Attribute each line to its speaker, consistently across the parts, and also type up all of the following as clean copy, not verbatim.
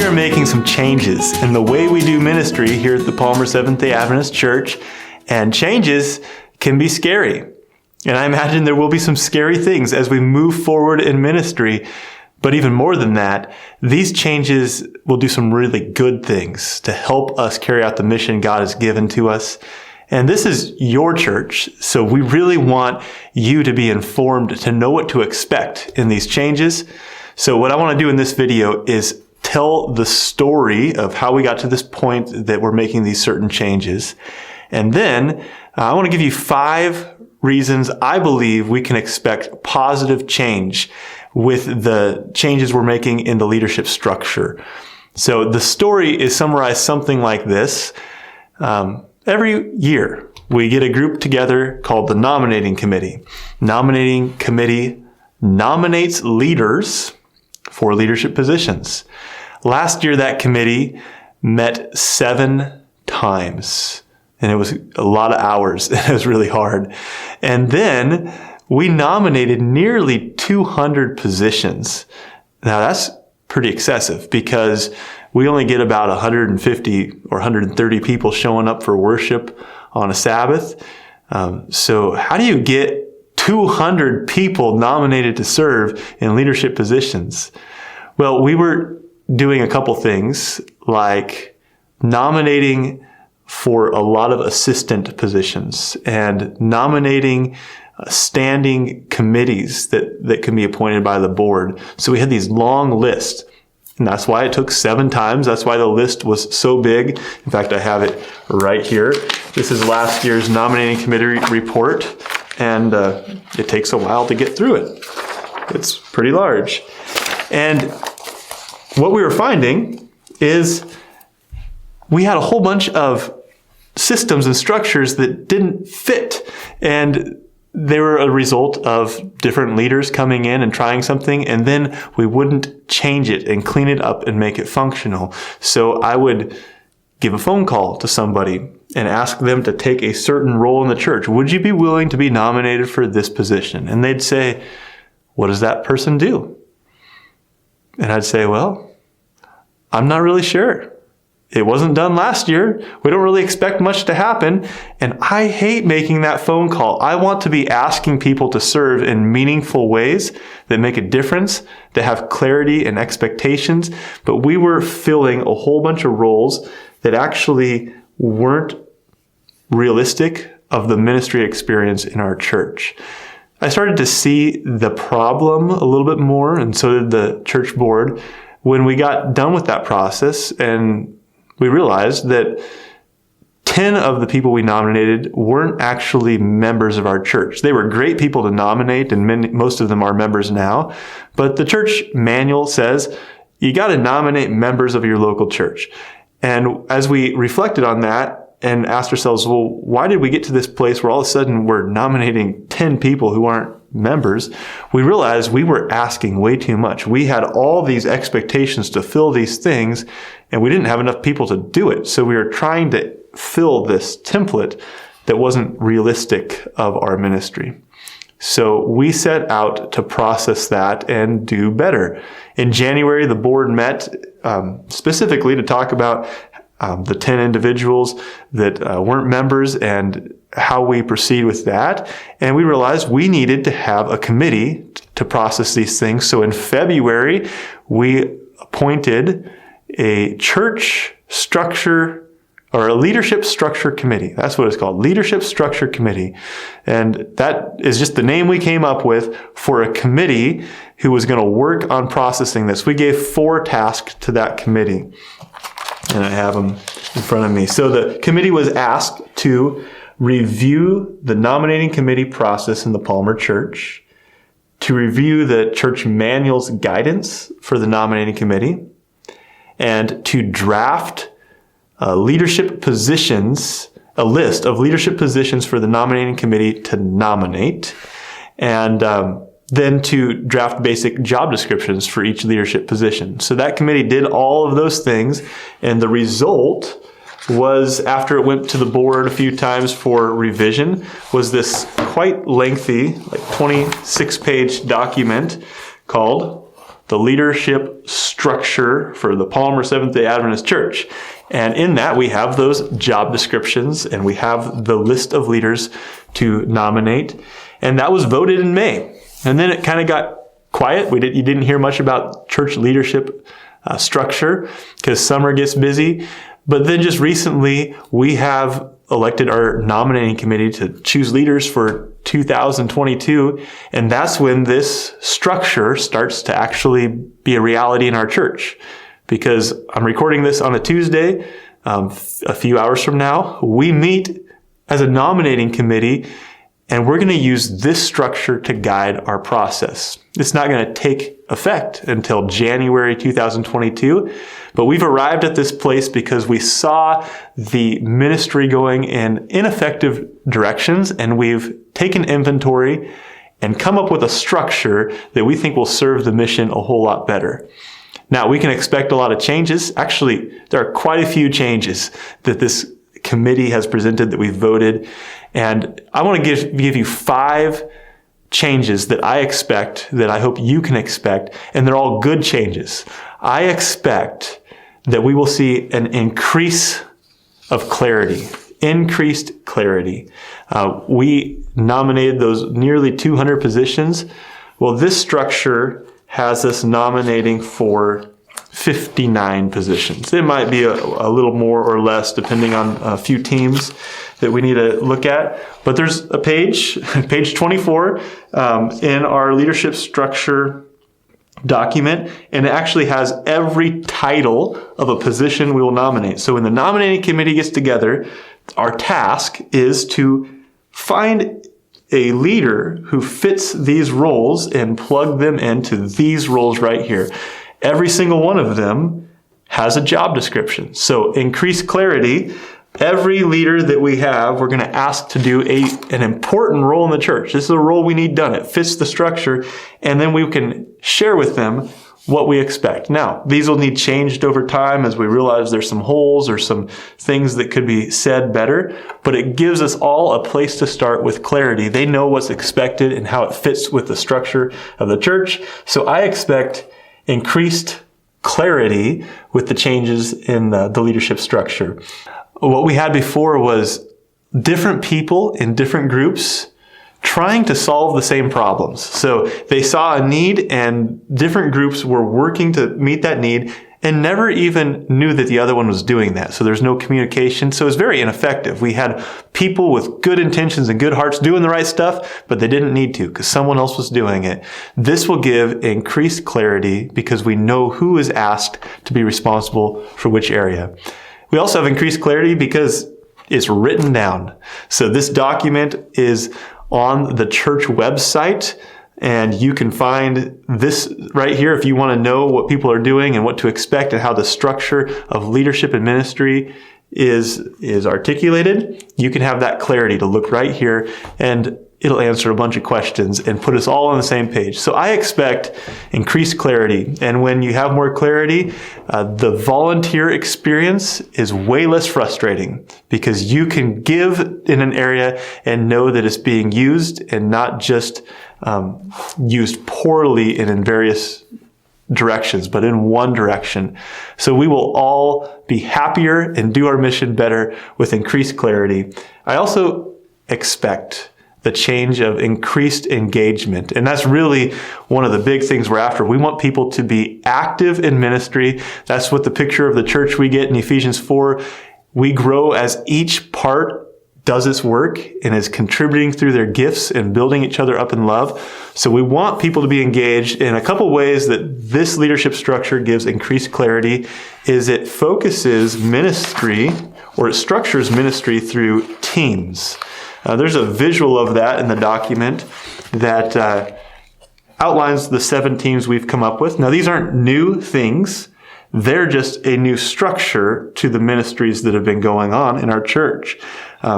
Speaker 1: are making some changes in the way we do ministry here at the Palmer Seventh-day Adventist Church, and changes can be scary. And I imagine there will be some scary things as we move forward in ministry. But even more than that, these changes will do some really good things to help us carry out the mission God has given to us. And this is your church, so we really want you to be informed, to know what to expect in these changes. So what I want to do in this video is tell the story of how we got to this point that we're making these certain changes. And then I want to give you 5 reasons I believe we can expect positive change with the changes we're making in the leadership structure. So the story is summarized something like this. Every year, we get a group together called the Nominating Committee. Nominating Committee nominates leaders for leadership positions. Last year, that committee met 7 times, and it was a lot of hours. It was really hard. And then we nominated nearly 200 positions. Now, that's pretty excessive because we only get about 150 or 130 people showing up for worship on a Sabbath. So how do you get 200 people nominated to serve in leadership positions? Well, we were doing a couple things like nominating for a lot of assistant positions and nominating standing committees that can be appointed by the board. So we had these long lists. And that's why it took 7 times. That's why the list was so big. In fact, I have it right here. This is last year's nominating committee report, and it takes a while to get through it. It's pretty large. And what we were finding is we had a whole bunch of systems and structures that didn't fit. And they were a result of different leaders coming in and trying something, and then we wouldn't change it and clean it up and make it functional. So I would give a phone call to somebody and ask them to take a certain role in the church. Would you be willing to be nominated for this position? And they'd say, what does that person do? And I'd say, well, I'm not really sure. It wasn't done last year. We don't really expect much to happen. And I hate making that phone call. I want to be asking people to serve in meaningful ways that make a difference, that have clarity and expectations. But we were filling a whole bunch of roles that actually weren't realistic of the ministry experience in our church. I started to see the problem a little bit more, and so did the church board, when we got done with that process, and we realized that 10 of the people we nominated weren't actually members of our church. They were great people to nominate, and most of them are members now. But the church manual says you got to nominate members of your local church. And as we reflected on that and asked ourselves, well, why did we get to this place where all of a sudden we're nominating 10 people who aren't members? We realized we were asking way too much. We had all these expectations to fill these things, and we didn't have enough people to do it. So we were trying to fill this template that wasn't realistic of our ministry. So we set out to process that and do better. In January, the board met specifically to talk about the 10 individuals that weren't members and how we proceed with that. And we realized we needed to have a committee to process these things. So in February, we appointed a church structure or a leadership structure committee. That's what it's called, leadership structure committee. And that is just the name we came up with for a committee who was going to work on processing this. We gave 4 tasks to that committee, and I have them in front of me. So the committee was asked to review the nominating committee process in the Palmer Church, to review the church manual's guidance for the nominating committee, and to draft leadership positions, a list of leadership positions for the nominating committee to nominate, and then to draft basic job descriptions for each leadership position. So that committee did all of those things, and the result was, after it went to the board a few times for revision, was this quite lengthy, like 26-page document called the leadership structure for the Palmer Seventh-day Adventist Church. And in that, we have those job descriptions and we have the list of leaders to nominate. And that was voted in May. And then it kind of got quiet. You didn't hear much about church leadership structure because summer gets busy. But then just recently, we have elected our nominating committee to choose leaders for 2022. And that's when this structure starts to actually be a reality in our church. Because I'm recording this on a Tuesday, a few hours from now, we meet as a nominating committee, and we're going to use this structure to guide our process. It's not going to take effect until January 2022, but we've arrived at this place because we saw the ministry going in ineffective directions, and we've taken inventory and come up with a structure that we think will serve the mission a whole lot better. Now, we can expect a lot of changes. Actually, there are quite a few changes that this committee has presented that we've voted. And I want to give you 5 changes that I expect, that I hope you can expect, and they're all good changes. I expect that we will see an increase of clarity, increased clarity. We nominated those nearly 200 positions. Well, this structure has us nominating for 59 positions. It might be a little more or less depending on a few teams that we need to look at. But there's a page 24 in our leadership structure document, and it actually has every title of a position we will nominate. So when the nominating committee gets together, our task is to find a leader who fits these roles and plug them into these roles right here. Every single one of them has a job description. So increased clarity. Every leader that we have, we're going to ask to do an important role in the church. This is a role we need done. It fits the structure. And then we can share with them what we expect. Now, these will need changed over time as we realize there's some holes or some things that could be said better, but it gives us all a place to start with clarity. They know what's expected and how it fits with the structure of the church. So I expect increased clarity with the changes in the leadership structure. What we had before was different people in different groups trying to solve the same problems. So they saw a need and different groups were working to meet that need and never even knew that the other one was doing that. So there's no communication. So it was very ineffective. We had people with good intentions and good hearts doing the right stuff, but they didn't need to because someone else was doing it. This will give increased clarity because we know who is asked to be responsible for which area. We also have increased clarity because it's written down. So this document is on the church website, and you can find this right here if you want to know what people are doing and what to expect and how the structure of leadership and ministry is articulated. You can have that clarity to look right here, and it'll answer a bunch of questions and put us all on the same page. So I expect increased clarity. And when you have more clarity, the volunteer experience is way less frustrating because you can give in an area and know that it's being used and not just used poorly and in various directions, but in one direction. So we will all be happier and do our mission better with increased clarity. I also expect the change of increased engagement. And that's really one of the big things we're after. We want people to be active in ministry. That's what the picture of the church we get in Ephesians 4. We grow as each part does its work and is contributing through their gifts and building each other up in love. So we want people to be engaged. In a couple ways that this leadership structure gives increased clarity is it focuses ministry, or it structures ministry through teams. There's a visual of that in the document that outlines the 7 teams we've come up with. Now, these aren't new things. They're just a new structure to the ministries that have been going on in our church.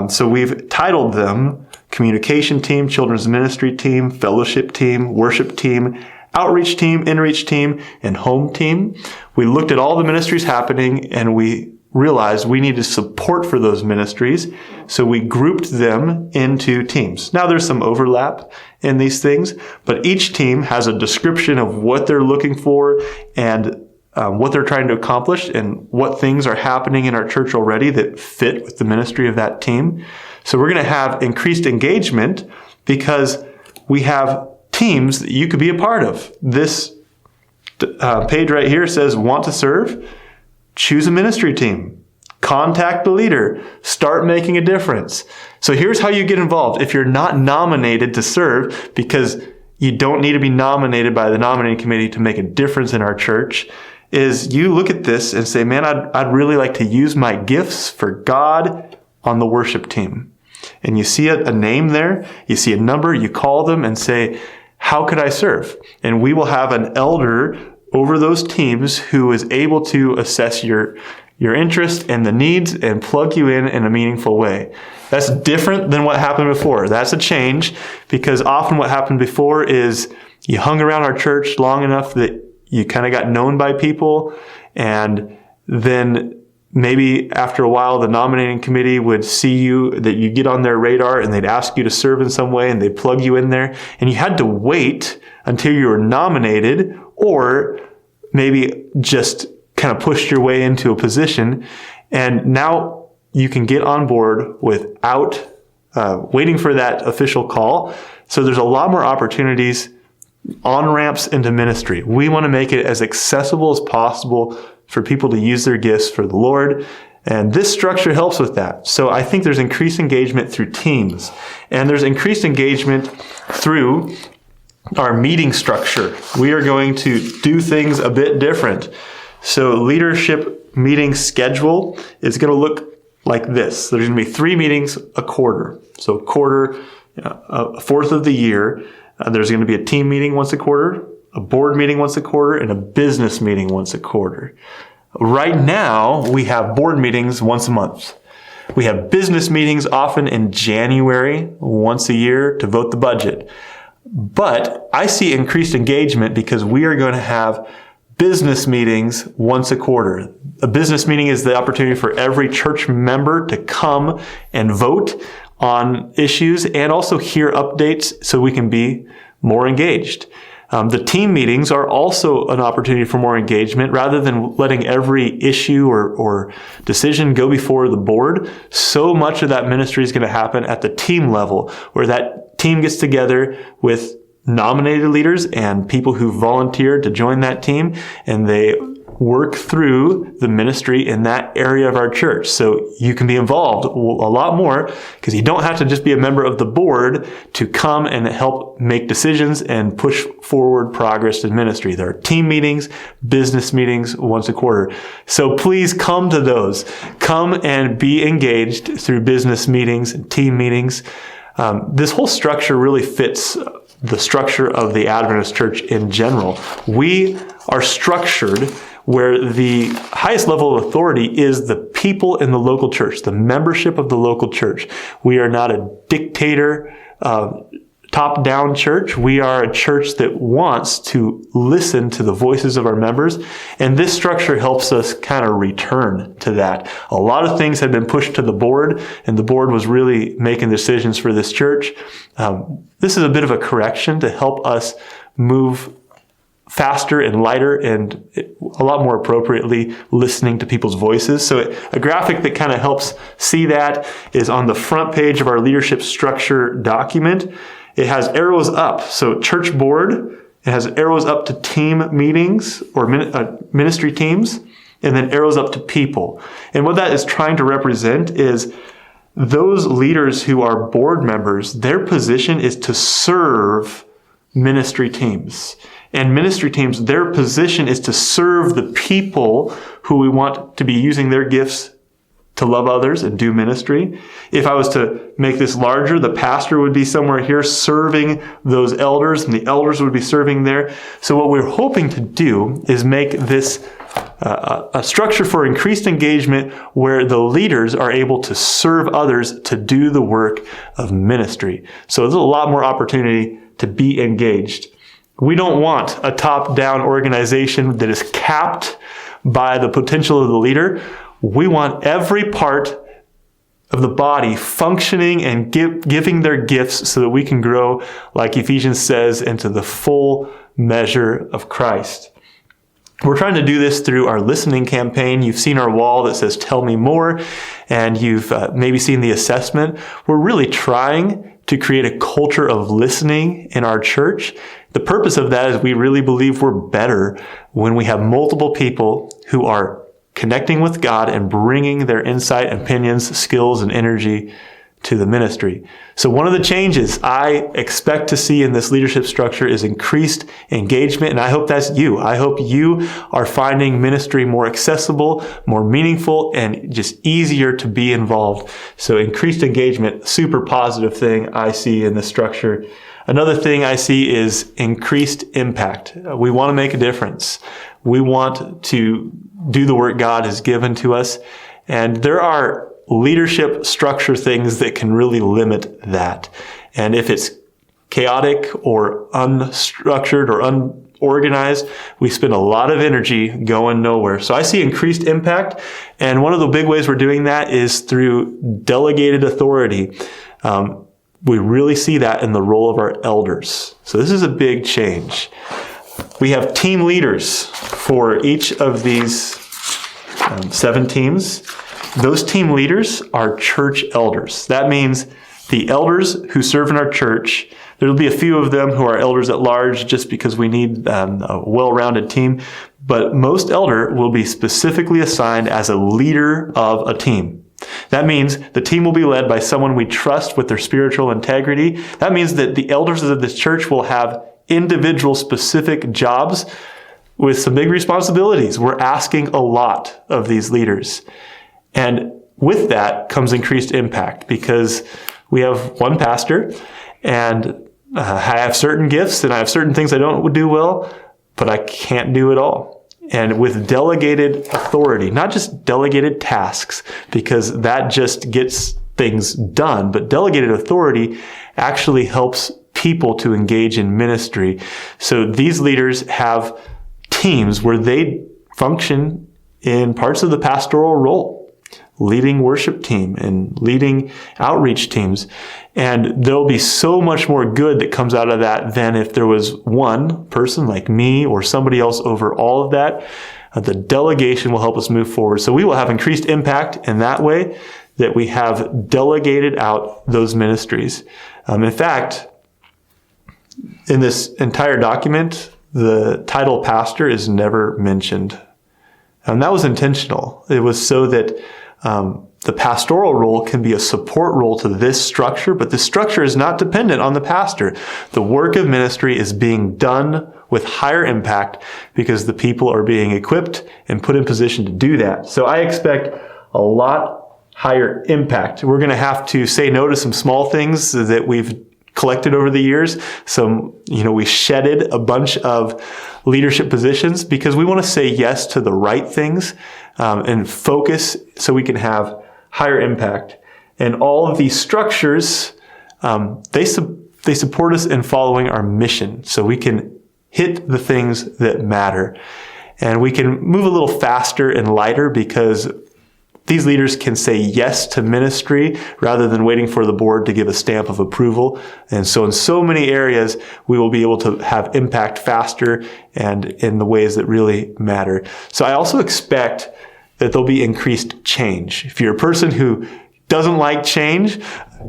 Speaker 1: So we've titled them Communication Team, Children's Ministry Team, Fellowship Team, Worship Team, Outreach Team, Inreach Team, and Home Team. We looked at all the ministries happening, and we realized we needed support for those ministries, so we grouped them into teams. Now there's some overlap in these things, but each team has a description of what they're looking for and what they're trying to accomplish and what things are happening in our church already that fit with the ministry of that team. So we're going to have increased engagement because we have teams that you could be a part of. This page right here says, want to serve? Choose a ministry team. Contact the leader. Start making a difference. So here's how you get involved. If you're not nominated to serve, because you don't need to be nominated by the nominating committee to make a difference in our church, is you look at this and say, man, I'd really like to use my gifts for God on the worship team. And you see a name there, you see a number, you call them and say, how could I serve? And we will have an elder over those teams who is able to assess your interest and the needs and plug you in a meaningful way. That's different than what happened before. That's a change, because often what happened before is you hung around our church long enough that you kind of got known by people, and then maybe after a while the nominating committee would see you, that you get on their radar, and they'd ask you to serve in some way, and they'd plug you in there, and you had to wait until you were nominated, or maybe just kind of pushed your way into a position. And now you can get on board without waiting for that official call. So there's a lot more opportunities, on-ramps into ministry. We want to make it as accessible as possible for people to use their gifts for the Lord. And this structure helps with that. So I think there's increased engagement through teams. And there's increased engagement through our meeting structure. We are going to do things a bit different. So leadership meeting schedule is going to look like this. There's going to be 3 meetings a quarter. So a quarter, a fourth of the year. There's going to be a team meeting once a quarter, a board meeting once a quarter, and a business meeting once a quarter. Right now, we have board meetings once a month. We have business meetings often in January, once a year, to vote the budget. But I see increased engagement because we are going to have business meetings once a quarter. A business meeting is the opportunity for every church member to come and vote on issues and also hear updates so we can be more engaged. The team meetings are also an opportunity for more engagement. Rather than letting every issue or decision go before the board, so much of that ministry is going to happen at the team level, where that team gets together with nominated leaders and people who volunteered to join that team, and they work through the ministry in that area of our church. So you can be involved a lot more, because you don't have to just be a member of the board to come and help make decisions and push forward progress in ministry. There are team meetings, business meetings once a quarter. So please come to those. Come and be engaged through business meetings and team meetings. This whole structure really fits the structure of the Adventist church in general. We are structured where the highest level of authority is the people in the local church, the membership of the local church. We are not a dictator, top-down church. We are a church that wants to listen to the voices of our members, and this structure helps us kind of return to that. A lot of things had been pushed to the board, and the board was really making decisions for this church. This is a bit of a correction to help us move faster and lighter and a lot more appropriately listening to people's voices. So a graphic that kind of helps see that is on the front page of our leadership structure document. It has arrows up. So church board, it has arrows up to team meetings or ministry teams, and then arrows up to people. And what that is trying to represent is those leaders who are board members, their position is to serve ministry teams. And ministry teams, their position is to serve the people who we want to be using their gifts to love others and do ministry. If I was to make this larger, the pastor would be somewhere here serving those elders, and the elders would be serving there. So what we're hoping to do is make this a structure for increased engagement where the leaders are able to serve others to do the work of ministry. So there's a lot more opportunity to be engaged. We don't want a top-down organization that is capped by the potential of the leader. We want every part of the body functioning and giving their gifts so that we can grow, like Ephesians says, into the full measure of Christ. We're trying to do this through our listening campaign. You've seen our wall that says, "Tell me more," and you've maybe seen the assessment. We're really trying to create a culture of listening in our church. The purpose of that is we really believe we're better when we have multiple people who are connecting with God and bringing their insight, opinions, skills, and energy to the ministry. So one of the changes I expect to see in this leadership structure is increased engagement, and I hope that's you. I hope you are finding ministry more accessible, more meaningful, and just easier to be involved. So increased engagement, super positive thing I see in this structure. Another thing I see is increased impact. We want to make a difference. We want to do the work God has given to us, and there are leadership structure things that can really limit that. And if it's chaotic or unstructured or unorganized, we spend a lot of energy going nowhere. So I see increased impact. And one of the big ways we're doing that is through delegated authority. We really see that in the role of our elders. So this is a big change. We have team leaders for each of these 7 teams. Those team leaders are church elders. That means the elders who serve in our church, there'll be a few of them who are elders at large just because we need a well-rounded team, but most elder will be specifically assigned as a leader of a team. That means the team will be led by someone we trust with their spiritual integrity. That means that the elders of this church will have individual specific jobs with some big responsibilities. We're asking a lot of these leaders. And with that comes increased impact because we have one pastor and I have certain gifts and I have certain things I don't do well, but I can't do it all. And with delegated authority, not just delegated tasks, because that just gets things done, but delegated authority actually helps people to engage in ministry. So these leaders have teams where they function in parts of the pastoral role, leading worship team and leading outreach teams. And there'll be so much more good that comes out of that than if there was one person like me or somebody else over all of that. The delegation will help us move forward. So we will have increased impact in that way that we have delegated out those ministries. In fact, in this entire document, the title pastor is never mentioned. And that was intentional. It was so that the pastoral role can be a support role to this structure, but this structure is not dependent on the pastor. The work of ministry is being done with higher impact because the people are being equipped and put in position to do that. So I expect a lot higher impact. We're going to have to say no to some small things that we've collected over the years. We shedded a bunch of leadership positions because we want to say yes to the right things and focus so we can have higher impact. And all of these structures, they support us in following our mission so we can hit the things that matter. And we can move a little faster and lighter because these leaders can say yes to ministry rather than waiting for the board to give a stamp of approval. And so in so many areas, we will be able to have impact faster and in the ways that really matter. So I also expect that there'll be increased change. If you're a person who doesn't like change,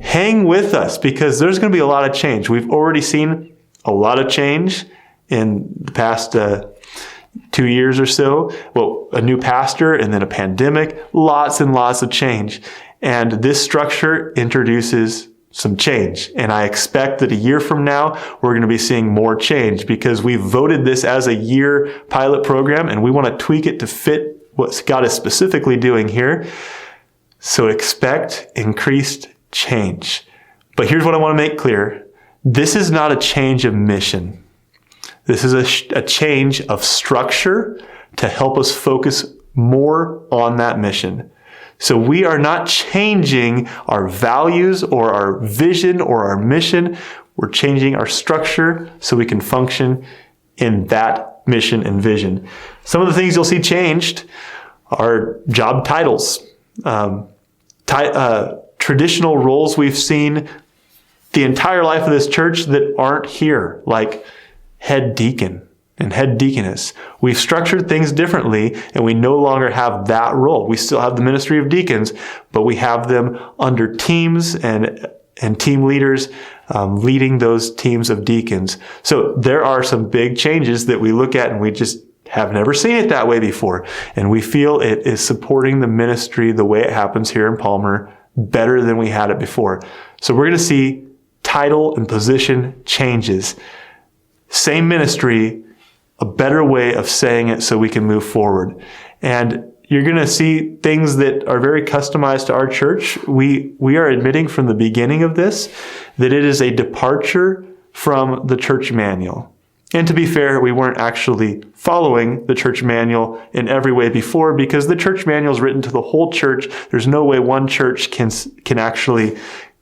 Speaker 1: hang with us because there's going to be a lot of change. We've already seen a lot of change in the past 2 years or so. Well, a new pastor and then a pandemic, lots and lots of change. And this structure introduces some change. And I expect that a year from now, we're going to be seeing more change because we voted this as a year pilot program and we want to tweak it to fit what God is specifically doing here. So expect increased change. But here's what I want to make clear. This is not a change of mission. This is a change of structure to help us focus more on that mission. So we are not changing our values or our vision or our mission. We're changing our structure so we can function in that mission and vision. Some of the things you'll see changed our job titles, traditional roles we've seen the entire life of this church that aren't here, like head deacon and head deaconess. We've structured things differently, and we no longer have that role. We still have the ministry of deacons, but we have them under teams and team leaders leading those teams of deacons. So there are some big changes that we look at, and we just have never seen it that way before. And we feel it is supporting the ministry the way it happens here in Palmer better than we had it before. So we're going to see title and position changes. Same ministry, a better way of saying it so we can move forward. And you're going to see things that are very customized to our church. We are admitting from the beginning of this that it is a departure from the church manual. And to be fair, we weren't actually following the church manual in every way before, because the church manual is written to the whole church. There's no way one church can actually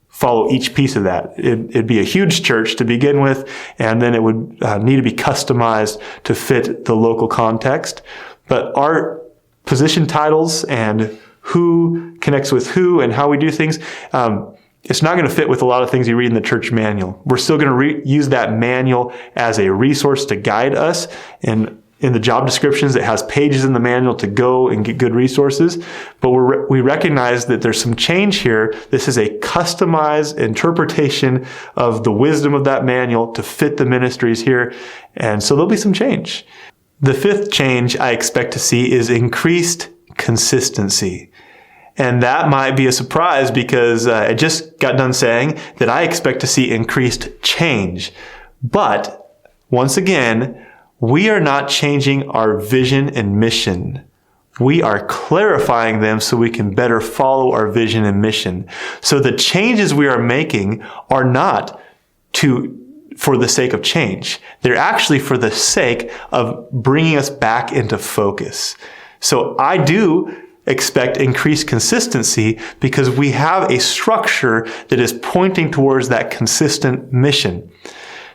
Speaker 1: follow each piece of that. It'd be a huge church to begin with, and then it would need to be customized to fit the local context. But our position titles and who connects with who and how we do things, it's not going to fit with a lot of things you read in the church manual. We're still going to use that manual as a resource to guide us. And in the job descriptions, it has pages in the manual to go and get good resources. But we recognize that there's some change here. This is a customized interpretation of the wisdom of that manual to fit the ministries here. And so there'll be some change. The fifth change I expect to see is increased consistency. And that might be a surprise, because I just got done saying that I expect to see increased change. But once again, we are not changing our vision and mission. We are clarifying them so we can better follow our vision and mission. So the changes we are making are not for the sake of change. They're actually for the sake of bringing us back into focus. So I do expect increased consistency because we have a structure that is pointing towards that consistent mission.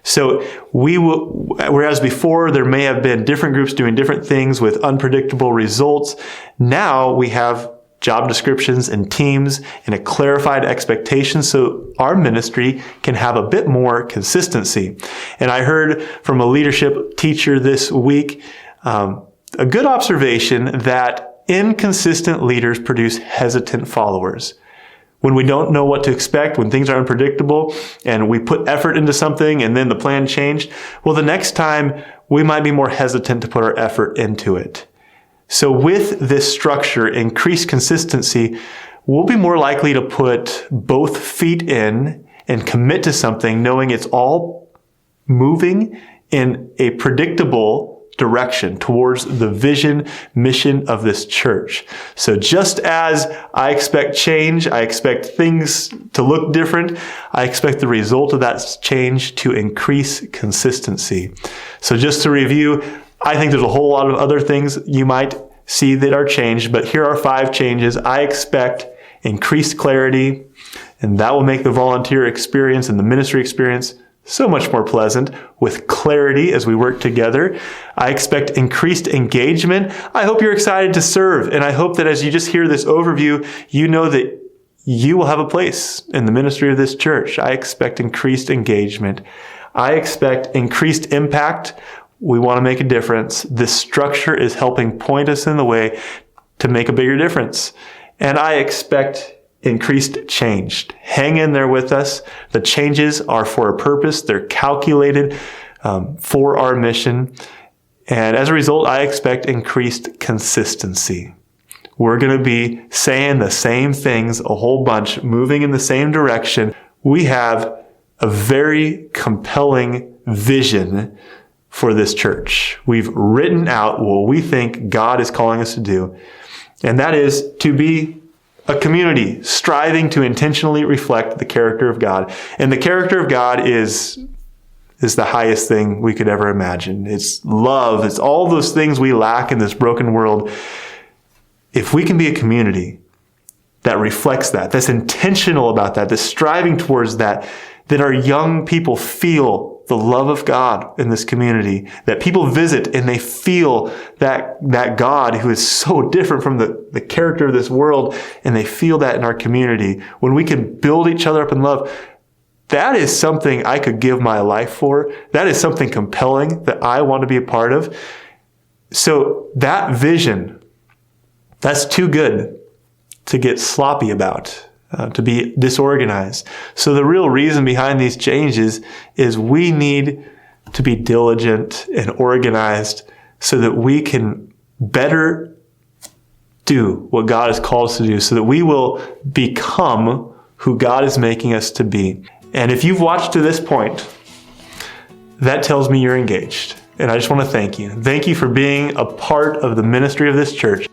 Speaker 1: So we will, whereas before there may have been different groups doing different things with unpredictable results, now we have job descriptions and teams and a clarified expectation so our ministry can have a bit more consistency. And I heard from a leadership teacher this week a good observation that inconsistent leaders produce hesitant followers. When we don't know what to expect, when things are unpredictable, and we put effort into something and then the plan changed, well, the next time we might be more hesitant to put our effort into it. So with this structure, increased consistency, we'll be more likely to put both feet in and commit to something, knowing it's all moving in a predictable direction towards the vision, mission of this church. So just as I expect change, I expect things to look different, I expect the result of that change to increase consistency. So just to review, I think there's a whole lot of other things you might see that are changed, but here are 5 changes. I expect increased clarity, and that will make the volunteer experience and the ministry experience so much more pleasant with clarity as we work together. I expect increased engagement. I hope you're excited to serve, and I hope that as you just hear this overview, you know that you will have a place in the ministry of this church. I expect increased engagement. I expect increased impact. We want to make a difference. This structure is helping point us in the way to make a bigger difference. And I expect increased change. Hang in there with us. The changes are for a purpose. They're calculated for our mission. And as a result, I expect increased consistency. We're going to be saying the same things a whole bunch, moving in the same direction. We have a very compelling vision for this church. We've written out what we think God is calling us to do, and that is to be a community striving to intentionally reflect the character of God. And the character of God is the highest thing we could ever imagine. It's love. It's all those things we lack in this broken world. If we can be a community that reflects that, that's intentional about that, that's striving towards that, then our young people feel the love of God in this community, that people visit and they feel that God who is so different from the character of this world, and they feel that in our community, when we can build each other up in love, that is something I could give my life for. That is something compelling that I want to be a part of. So that vision, that's too good to get sloppy about, to be disorganized. So the real reason behind these changes is we need to be diligent and organized so that we can better do what God has called us to do, so that we will become who God is making us to be. And if you've watched to this point, that tells me you're engaged. And I just want to thank you. Thank you for being a part of the ministry of this church.